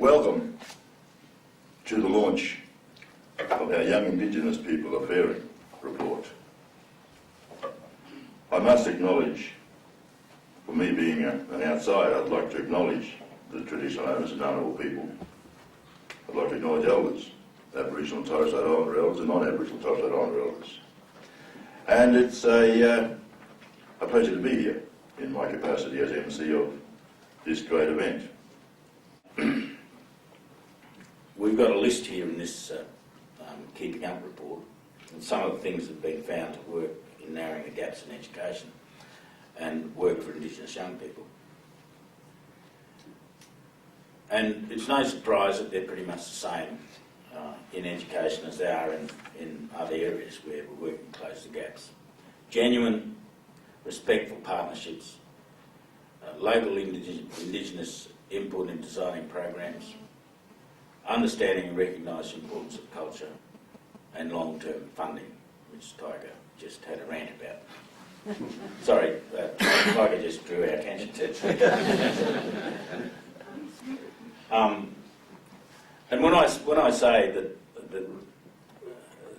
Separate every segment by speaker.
Speaker 1: Welcome to the launch of our Young Indigenous People are Faring report. I must acknowledge, for me being an outsider, I'd like to acknowledge the traditional owners and Ngunnawal people. I'd like to acknowledge elders, Aboriginal and Torres Strait Islander elders and non-Aboriginal Torres Strait Islander elders. And it's a pleasure to be here in my capacity as MC of this great event.
Speaker 2: We've got a list here in this Keeping Up report, and some of the things that have been found to work in narrowing the gaps in education and work for Indigenous young people. And it's no surprise that they're pretty much the same in education as they are in other areas where we're working to close the gaps. Genuine, respectful partnerships, local Indigenous input in designing programs, understanding and recognising the importance of culture, and long-term funding, which Tiger just had a rant about. Sorry, Tiger just drew our attention to. And when I say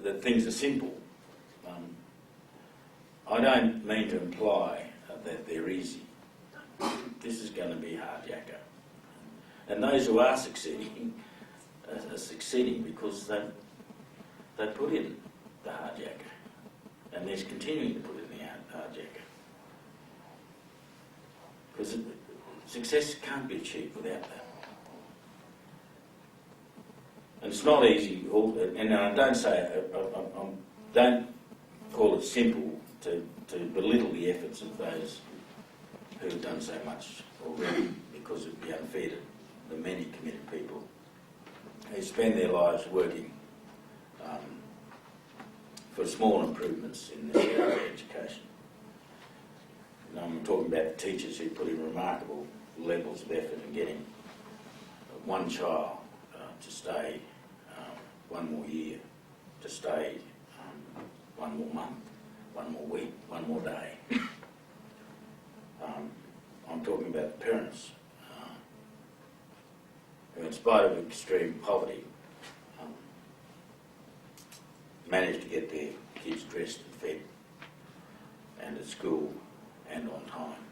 Speaker 2: that things are simple, I don't mean to imply that they're easy. This is going to be hard yakka. And those who are succeeding are succeeding because they put in the hard yakka. And they're continuing to put in the hard yakka. Because success can't be achieved without that. And it's not easy, and I don't say, I don't call it simple to belittle the efforts of those who have done so much already, because it would be unfair to the many committed people who spend their lives working for small improvements in this area of education. And I'm talking about the teachers who put in remarkable levels of effort in getting one child to stay one more year, to stay one more month, one more week, one more day. I'm talking about the parents who, in spite of extreme poverty, managed to get their kids dressed and fed and at school and on time.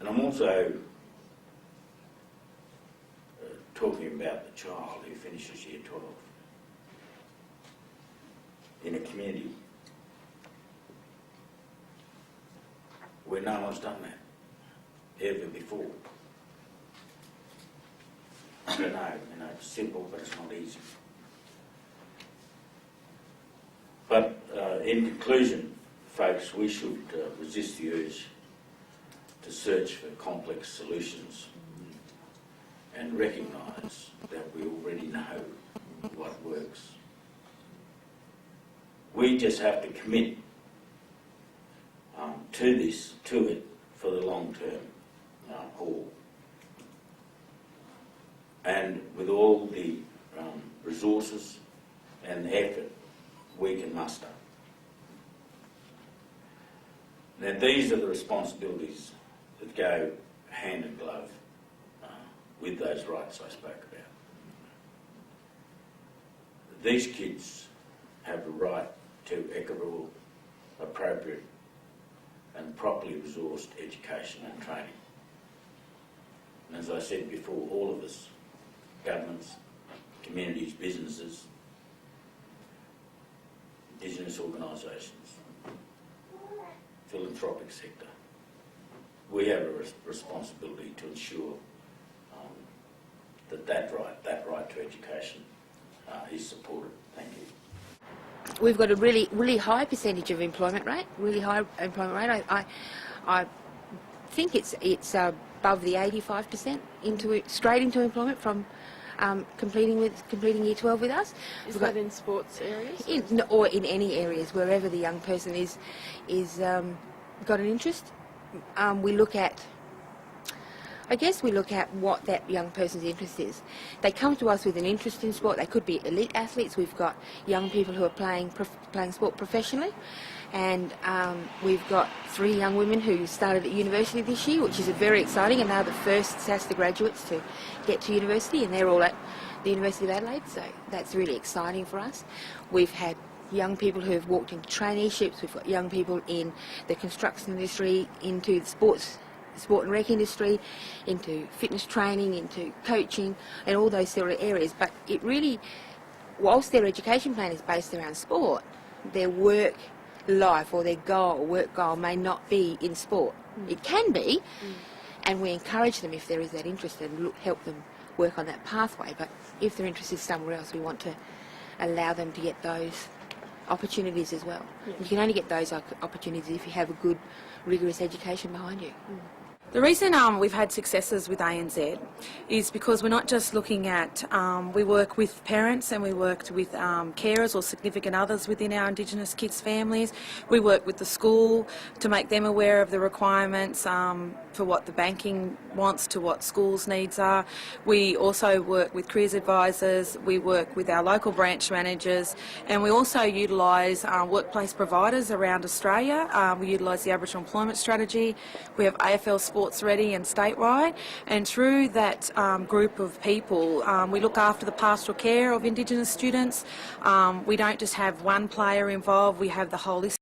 Speaker 2: And I'm also talking about the child who finishes year 12 in a community where no one's done that ever before. I don't know, it's simple, but it's not easy. But in conclusion, folks, we should resist the urge to search for complex solutions and recognise that we already know what works. We just have to commit to it for the long-term haul. And with all the resources and effort we can muster. Now, these are the responsibilities that go hand in glove with those rights I spoke about. These kids have a right to equitable, appropriate and properly resourced education and training. And as I said before, all of us, governments, communities, businesses, Indigenous organisations, philanthropic sector, we have a responsibility to ensure that right to education is supported. Thank you.
Speaker 3: We've got a really high percentage of employment rate. Really high employment rate. I think it's above the 85% straight into employment from completing year 12 with us.
Speaker 4: Is that in sports areas?
Speaker 3: Or in any areas, wherever the young person is got an interest. We look at I guess we look at what that young person's interest is. They come to us with an interest in sport. They could be elite athletes. We've got young people who are playing sport professionally, and we've got 3 young women who started at university this year, which is very exciting, and they're the first SASTA graduates to get to university, and they're all at the University of Adelaide, so that's really exciting for us. We've had young people who have walked into traineeships. We've got young people in the construction industry, into the sport and rec industry, into fitness training, into coaching, and all those sort of areas. But it really, whilst their education plan is based around sport, their work life or their work goal may not be in sport. It can be, and we encourage them if there is that interest and help them work on that pathway. But if their interest is somewhere else, we want to allow them to get those opportunities as well. You can only get those opportunities if you have a good, rigorous education behind you.
Speaker 5: The reason we've had successes with ANZ is because we're not just looking at, we work with parents and we worked with carers or significant others within our Indigenous kids' families. We work with the school to make them aware of the requirements for what the banking wants to what schools' needs are. We also work with careers advisors, we work with our local branch managers, and we also utilise workplace providers around Australia. We utilise the Aboriginal Employment Strategy. We have AFL Sports Ready and statewide, and through that group of people we look after the pastoral care of Indigenous students. We don't just have one player involved, we have the holistic